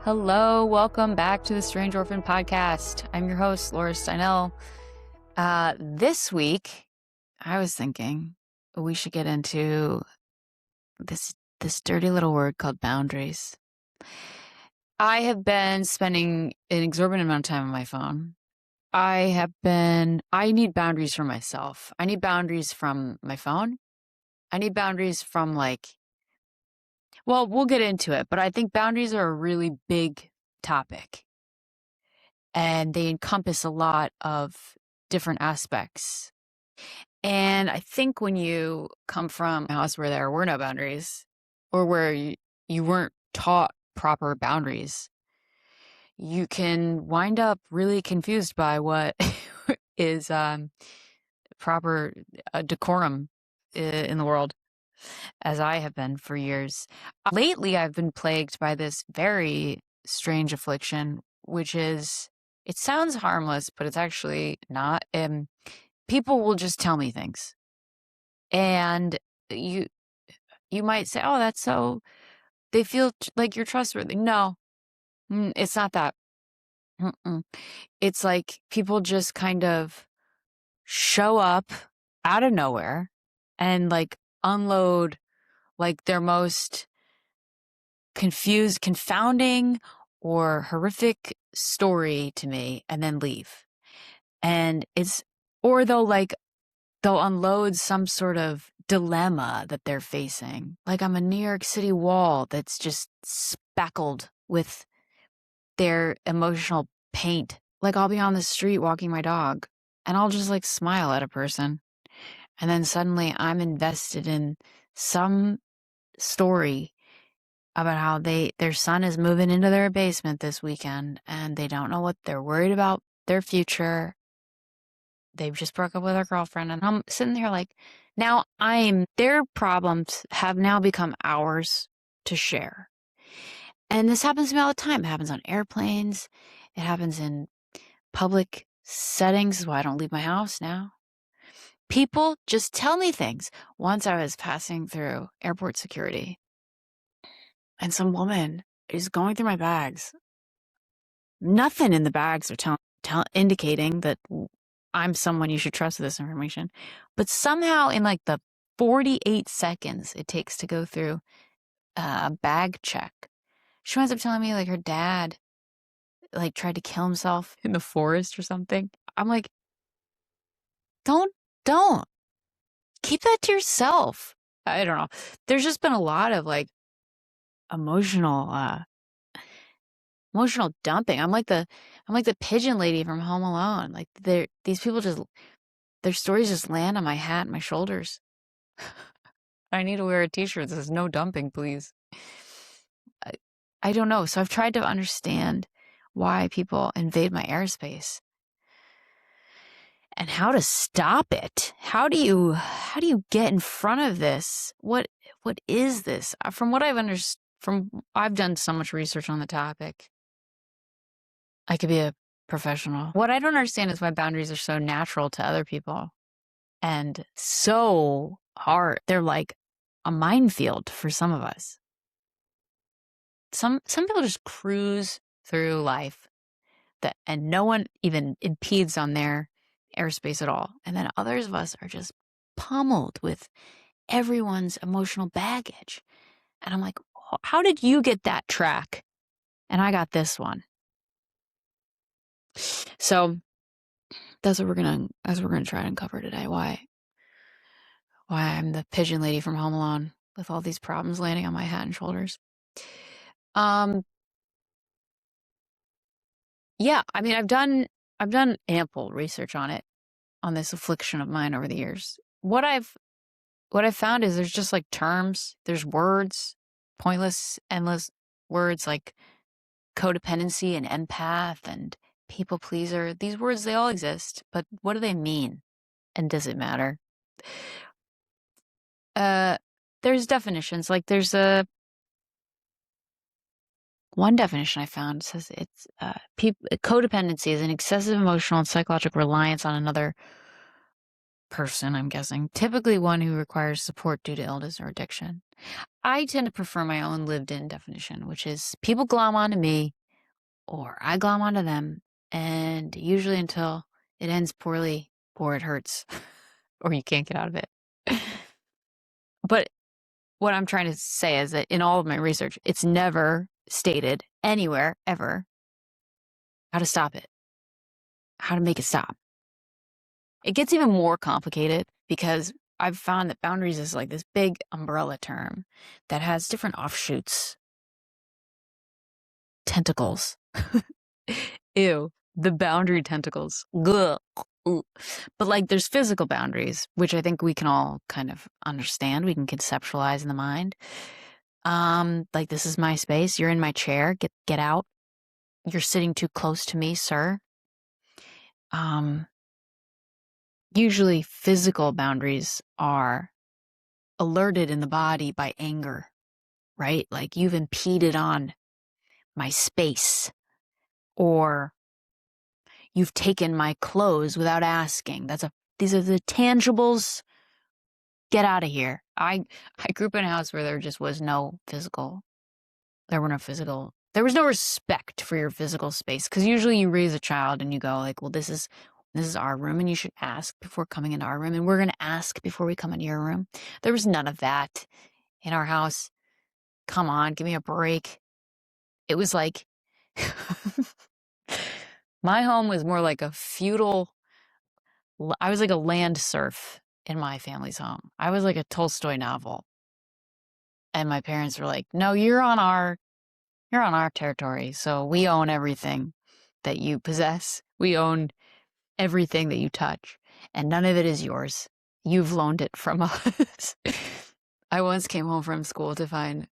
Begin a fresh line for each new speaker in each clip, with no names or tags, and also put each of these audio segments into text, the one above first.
Hello, welcome back to the Strange Orphan Podcast. I'm your host, Laura Steinell. This week, I was thinking we should get into this dirty little word called boundaries. I have been spending an exorbitant amount of time on my phone. I need boundaries for myself. I need boundaries from my phone. I need boundaries from well, we'll get into it, but I think boundaries are a really big topic. And they encompass a lot of different aspects. And I think when you come from a house where there were no boundaries, or where you weren't taught proper boundaries, you can wind up really confused by what is proper decorum in the world, as I have been for years. Lately, I've been plagued by this very strange affliction, which is, it sounds harmless, but it's actually not. People will just tell me things. And you might say, oh, that's so, they feel like you're trustworthy. No, it's not that. It's like people just kind of show up out of nowhere and unload their most confounding or horrific story to me and then leave. And or they'll unload some sort of dilemma that they're facing. Like I'm a New York City wall that's just speckled with their emotional paint. Like I'll be on the street walking my dog and I'll just smile at a person. And then suddenly I'm invested in some story about how their son is moving into their basement this weekend and they don't know what they're worried about their future. They've just broke up with their girlfriend and I'm sitting there their problems have now become ours to share. And this happens to me all the time. It happens on airplanes. It happens in public settings. This is why I don't leave my house now. People just tell me things. Once I was passing through airport security and some woman is going through my bags. Nothing in the bags are indicating that I'm someone you should trust with this information. But somehow in the 48 seconds it takes to go through a bag check, she winds up telling me her dad tried to kill himself in the forest or something. I'm like, don't keep that to yourself. I don't know. There's just been a lot of emotional dumping. I'm like the pigeon lady from Home Alone. These people their stories just land on my hat and my shoulders. I need to wear a t-shirt that says no dumping, please. I don't know. So I've tried to understand why people invade my airspace and how to stop it. How do you get in front of this? What is this? From what I've done so much research on the topic. I could be a professional. What I don't understand is why boundaries are so natural to other people and so hard. They're like a minefield for some of us. Some people just cruise through life and no one even impedes on their airspace at all. And then others of us are just pummeled with everyone's emotional baggage. And I'm like, how did you get that track? And I got this one. So that's what we're gonna try to uncover today. Why I'm the pigeon lady from Home Alone with all these problems landing on my hat and shoulders. Yeah, I mean, I've done ample research on this affliction of mine over the years. What I've found is there's just terms, there's words, pointless, endless words like codependency and empath and people pleaser. These words, they all exist, but what do they mean? And does it matter? There's definitions. There's one definition I found says it's codependency is an excessive emotional and psychological reliance on another person, I'm guessing, typically one who requires support due to illness or addiction. I tend to prefer my own lived-in definition, which is people glom onto me or I glom onto them, and usually until it ends poorly or it hurts or you can't get out of it. But what I'm trying to say is that in all of my research, it's never stated anywhere ever how to stop it, how to make it stop. It gets even more complicated because I've found that boundaries is like this big umbrella term that has different offshoots. Tentacles. Ew, the boundary tentacles. Ugh. But like there's physical boundaries, which I think we can all kind of understand. We can conceptualize in the mind. Like this is my space. You're in my chair. Get out. You're sitting too close to me, sir. Usually physical boundaries are alerted in the body by anger, right? Like you've impeded on my space, or you've taken my clothes without asking. These are the tangibles. Get out of here. I grew up in a house where there just was no physical. There was no respect for your physical space, because usually you raise a child and you go like, well, this is our room and you should ask before coming into our room, and we're going to ask before we come into your room. There was none of that in our house. Come on, give me a break. It was like my home was more like a feudal. I was like a land serf in my family's home. I was like a Tolstoy novel. And my parents were like, no, you're on our territory. So we own everything that you possess. We own everything that you touch, and none of it is yours. You've loaned it from us. I once came home from school to find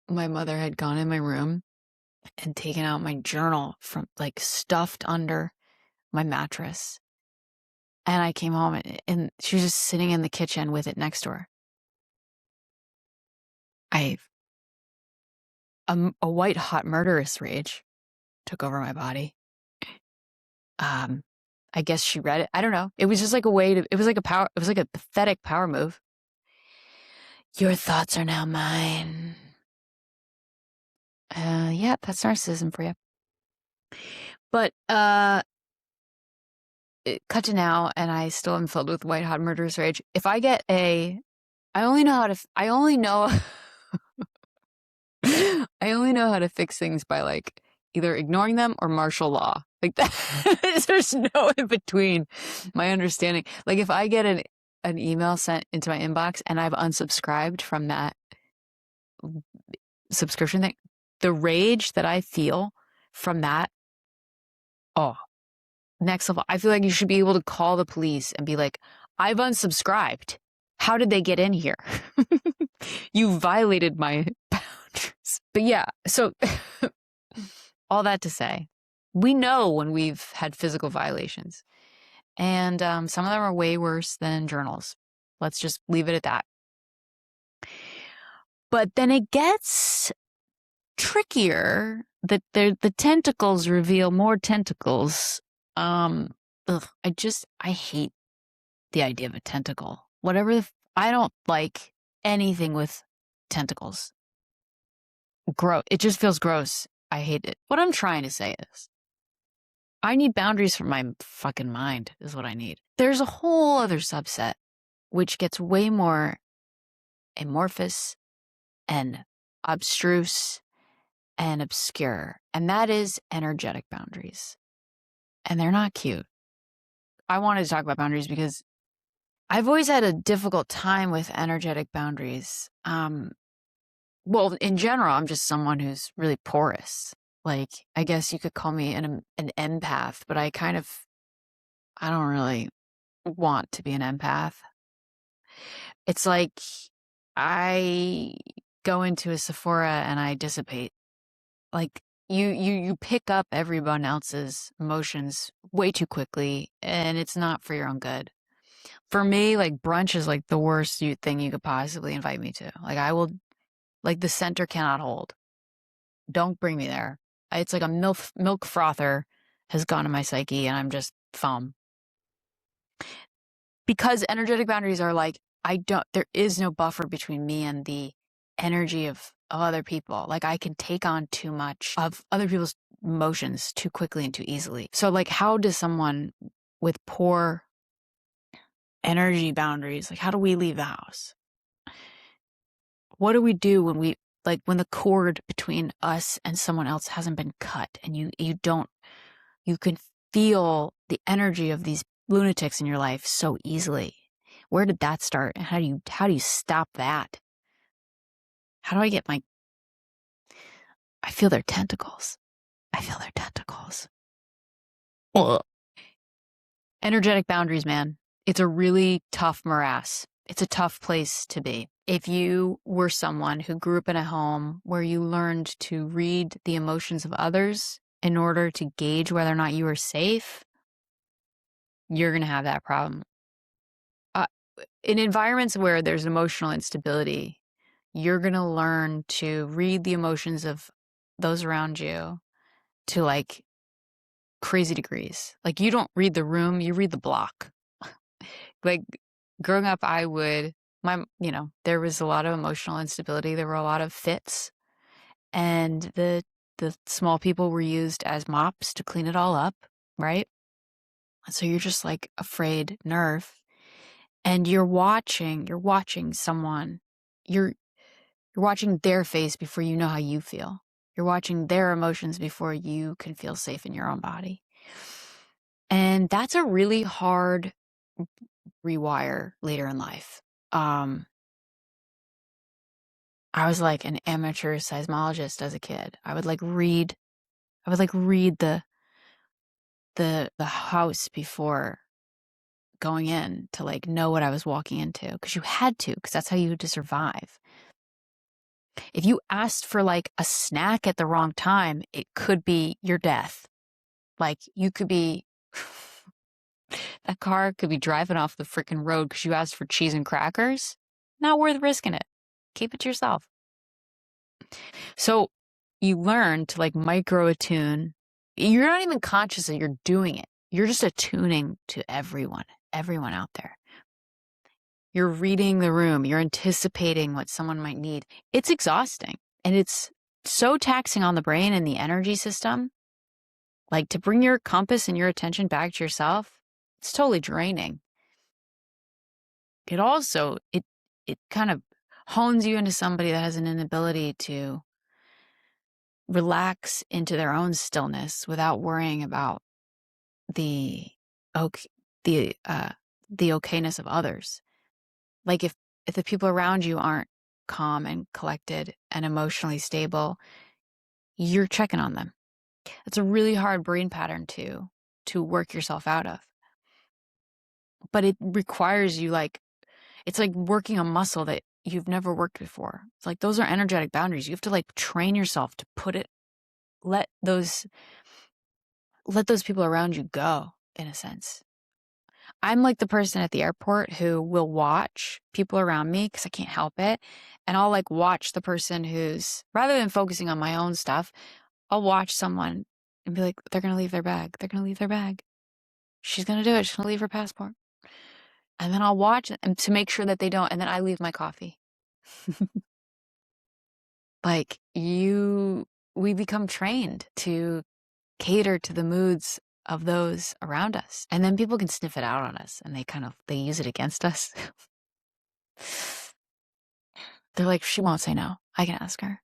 my mother had gone in my room and taken out my journal from like stuffed under my mattress. And I came home and she was just sitting in the kitchen with it next to her. A white hot murderous rage took over my body. I guess she read it. I don't know. It was just like it was like a pathetic power move. Your thoughts are now mine. Yeah, that's narcissism for you. But, cut to now, and I still am filled with white hot murderous rage. If I get I only know I only know how to fix things by like either ignoring them or martial law. Like that, there's no in between my understanding. Like if I get an email sent into my inbox and I've unsubscribed from that subscription thing, the rage that I feel from that, oh, next level. I feel like you should be able to call the police and be like, I've unsubscribed. How did they get in here? You violated my boundaries. But yeah, so all that to say, we know when we've had physical violations, and some of them are way worse than journals. Let's just leave it at that. But then it gets trickier. That the tentacles reveal more tentacles. I hate the idea of a tentacle. I don't like anything with tentacles. Gross. It just feels gross. I hate it. What I'm trying to say is, I need boundaries for my fucking mind, is what I need. There's a whole other subset which gets way more amorphous and abstruse and obscure, and that is energetic boundaries. And they're not cute. I wanted to talk about boundaries because I've always had a difficult time with energetic boundaries. Well, in general, I'm just someone who's really porous. Like, I guess you could call me an empath, but I don't really want to be an empath. It's like I go into a Sephora and I dissipate. Like you pick up everyone else's emotions way too quickly, and it's not for your own good. For me, like brunch is like the worst thing you could possibly invite me to. Like like the center cannot hold. Don't bring me there. It's like a milk frother has gone to my psyche, and I'm just foam. Because energetic boundaries are like, there is no buffer between me and the energy of other people. Like I can take on too much of other people's emotions too quickly and too easily. So like how does someone with poor energy boundaries, like how do we leave the house? What do we do when when the cord between us and someone else hasn't been cut and you can feel the energy of these lunatics in your life so easily? Where did that start? And how do you stop that? How do I get I feel their tentacles. I feel their tentacles. Ugh. Energetic boundaries, man. It's a really tough morass. It's a tough place to be. If you were someone who grew up in a home where you learned to read the emotions of others in order to gauge whether or not you were safe, you're going to have that problem. In environments where there's emotional instability, you're going to learn to read the emotions of those around you to like crazy degrees. Like you don't read the room, you read the block. Like growing up, there was a lot of emotional instability. There were a lot of fits, and the small people were used as mops to clean it all up, right? So you're just like afraid nerve, and you're watching someone, you're watching their face before you know how you feel. You're watching their emotions before you can feel safe in your own body. And that's a really hard rewire later in life. I was like an amateur seismologist as a kid. I would read the house before going in to like know what I was walking into, because you had to, because that's how you had to survive. If you asked for like a snack at the wrong time, it could be your death. Like you could be that car could be driving off the freaking road because you asked for cheese and crackers. Not worth risking it. Keep it to yourself. So you learn to like micro attune. You're not even conscious that you're doing it. You're just attuning to everyone out there. You're reading the room. You're anticipating what someone might need. It's exhausting, and it's so taxing on the brain and the energy system. Like to bring your compass and your attention back to yourself, it's totally draining. It also, it kind of hones you into somebody that has an inability to relax into their own stillness without worrying about the okayness of others. Like if the people around you aren't calm and collected and emotionally stable, you're checking on them. It's a really hard brain pattern to work yourself out of. But it requires you it's like working a muscle that you've never worked before. It's like those are energetic boundaries. You have to like train yourself to let those people around you go, in a sense. I'm like the person at the airport who will watch people around me because I can't help it. And I'll like watch the person who's, rather than focusing on my own stuff, I'll watch someone and be like, they're going to leave their bag. They're going to leave their bag. She's going to do it. She's going to leave her passport. And then I'll watch them to make sure that they don't. And then I leave my coffee. We become trained to cater to the moods of those around us. And then people can sniff it out on us and they use it against us. They're like, she won't say no. I can ask her.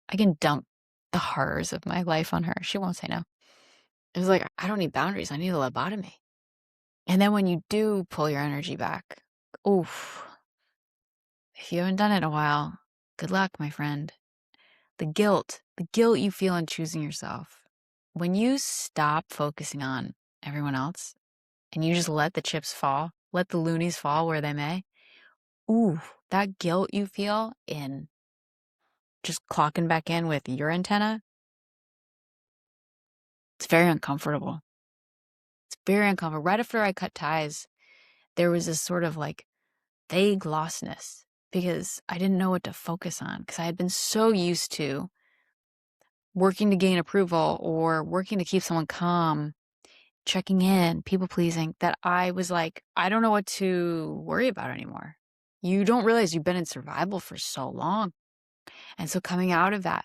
I can dump the horrors of my life on her. She won't say no. It was like, I don't need boundaries. I need a lobotomy. And then when you do pull your energy back, oof, if you haven't done it in a while, good luck, my friend. The guilt you feel in choosing yourself. When you stop focusing on everyone else and you just let the chips fall, let the loonies fall where they may, ooh, that guilt you feel in just clocking back in with your antenna, it's very uncomfortable. It's very uncomfortable. Right after I cut ties, there was this sort of like vague lostness because I didn't know what to focus on, because I had been so used to working to gain approval or working to keep someone calm, checking in, people pleasing, that I was like, I don't know what to worry about anymore. You don't realize you've been in survival for so long. And so coming out of that,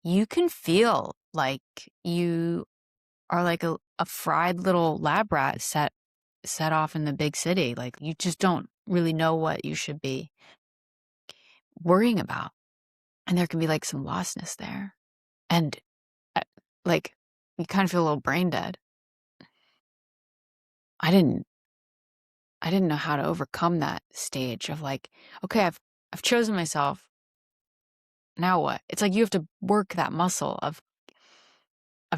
you can feel like you are like a fried little lab rat set off in the big city. Like you just don't really know what you should be worrying about. And there can be like some lostness there. And uh, like you kind of feel a little brain dead. I didn't know how to overcome that stage of like, okay, I've chosen myself. Now what? It's like you have to work that muscle of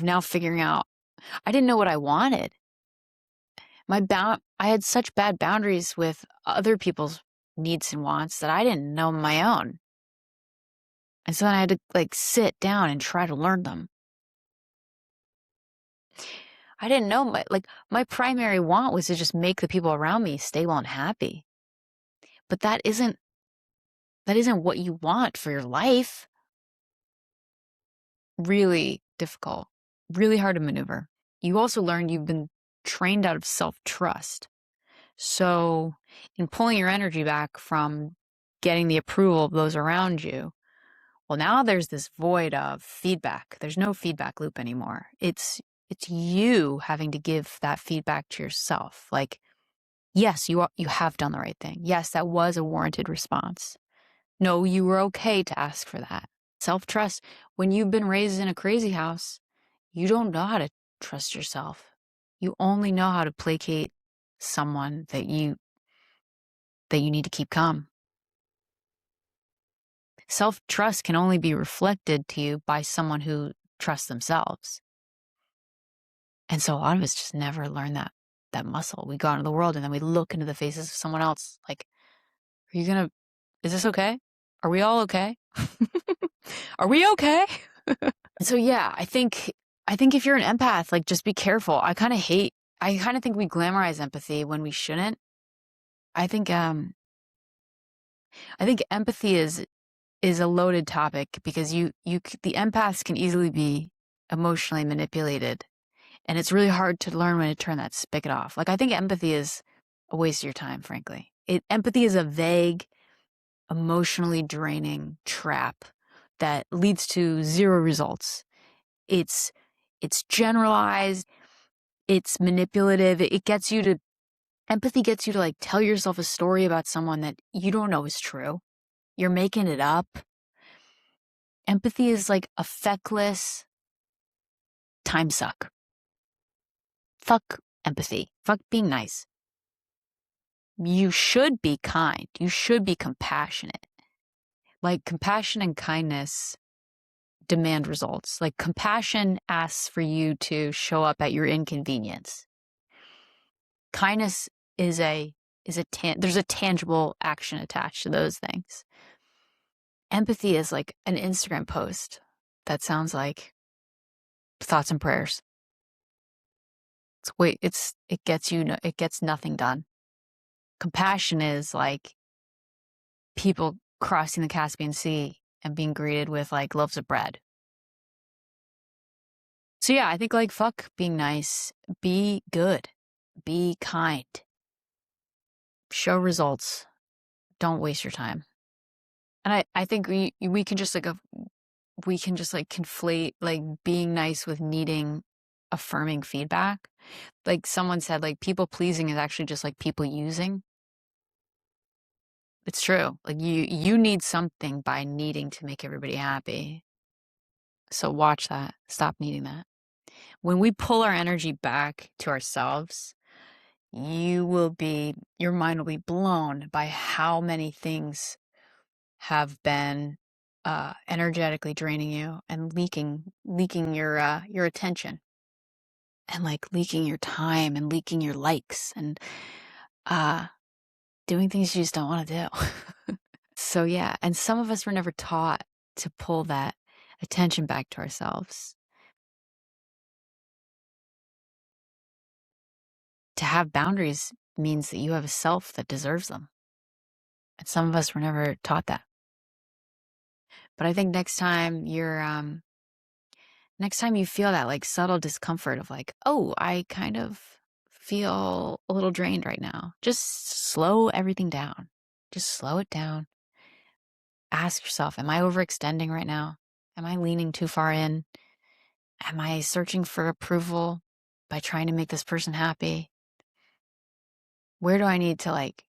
now figuring out. I didn't know what I wanted. I had such bad boundaries with other people's needs and wants that I didn't know my own. And so then I had to like sit down and try to learn them. I didn't know my primary want was to just make the people around me stable and happy. But that isn't what you want for your life. Really difficult, really hard to maneuver. You also learn you've been trained out of self-trust. So in pulling your energy back from getting the approval of those around you, well, now there's this void of feedback. There's no feedback loop anymore. It's you having to give that feedback to yourself. Like, yes, you have done the right thing. Yes, that was a warranted response. No, you were okay to ask for that. Self-trust. When you've been raised in a crazy house, you don't know how to trust yourself. You only know how to placate someone that you need to keep calm. Self-trust can only be reflected to you by someone who trusts themselves. And so a lot of us just never learn that muscle. We go out into the world and then we look into the faces of someone else like, is this okay? Are we all okay? Are we okay? So yeah, I think if you're an empath, like just be careful. I kind of think we glamorize empathy when we shouldn't. I think empathy is a loaded topic because the empaths can easily be emotionally manipulated, and it's really hard to learn when to turn that spigot off. Like I think empathy is a waste of your time, frankly. Empathy is a vague, emotionally draining trap that leads to zero results. It's generalized, it's manipulative. Empathy gets you to like tell yourself a story about someone that you don't know is true. You're making it up. Empathy is like a feckless time suck. Fuck empathy. Fuck being nice. You should be kind. You should be compassionate. Like compassion and kindness demand results. Like compassion asks for you to show up at your inconvenience. Kindness is there's a tangible action attached to those things. Empathy is like an Instagram post that sounds like thoughts and prayers. It gets nothing done. Compassion is like people crossing the Caspian Sea and being greeted with like loaves of bread. So yeah, I think like fuck being nice, be good, be kind, show results, don't waste your time. And I think we can just like conflate like being nice with needing affirming feedback. Like someone said, like people pleasing is actually just like people using. It's true. Like you need something by needing to make everybody happy. So watch that. Stop needing that. When we pull our energy back to ourselves, your mind will be blown by how many things have been energetically draining you and leaking your attention, and like leaking your time and leaking your likes and doing things you just don't want to do. So yeah, and some of us were never taught to pull that attention back to ourselves. To have boundaries means that you have a self that deserves them. And some of us were never taught that. But I think next time you feel that like subtle discomfort of like, oh, I kind of feel a little drained right now, just slow everything down. Just slow it down. Ask yourself, am I overextending right now? Am I leaning too far in? Am I searching for approval by trying to make this person happy? Where do I need to like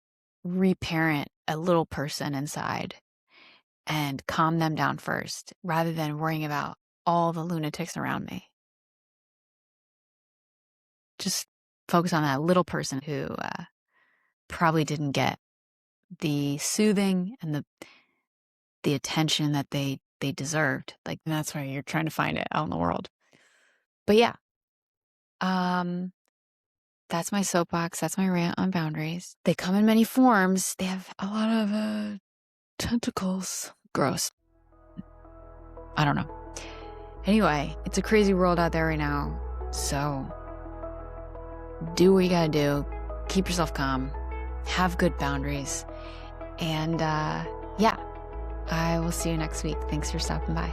reparent a little person inside and calm them down first rather than worrying about all the lunatics around me? Just focus on that little person who probably didn't get the soothing and the attention that they deserved. Like, that's why you're trying to find it out in the world. But yeah, that's my soapbox. That's my rant on boundaries. They come in many forms. They have a lot of tentacles. Gross. I don't know. Anyway, it's a crazy world out there right now. So do what you gotta do. Keep yourself calm. Have good boundaries. And yeah, I will see you next week. Thanks for stopping by.